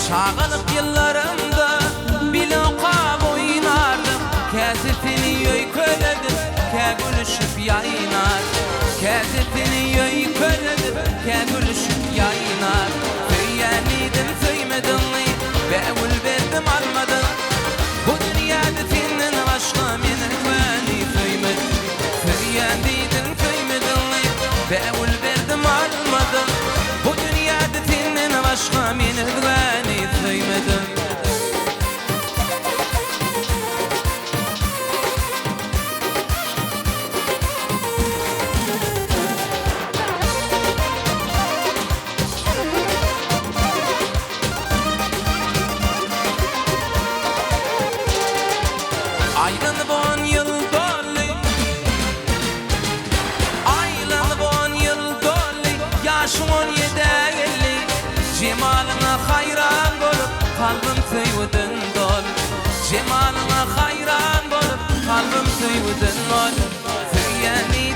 Şağılık yıllarımda bile okab oynardım. Kezifini yoy köledim, ke gülüşüp yaynar. Kezifini yoy köledim, ke gülüşüp yaynar. Feyyenidim feymedin, beğul verdim almadın. Bu dünyada senin başka meni güveni feymedin. Feyyenidim feymedin, beğul verdim almadın. Bu dünyada senin başka meni güveni feymedin. Aylanıp 10 yıl dolly, aylanıp 10 yıl dolly, yaşım 17-50. Cemalına hayran bolup kalbim söýüdün dol. Cemalına hayran bolup kalbim söýüdün dol. Feyyeni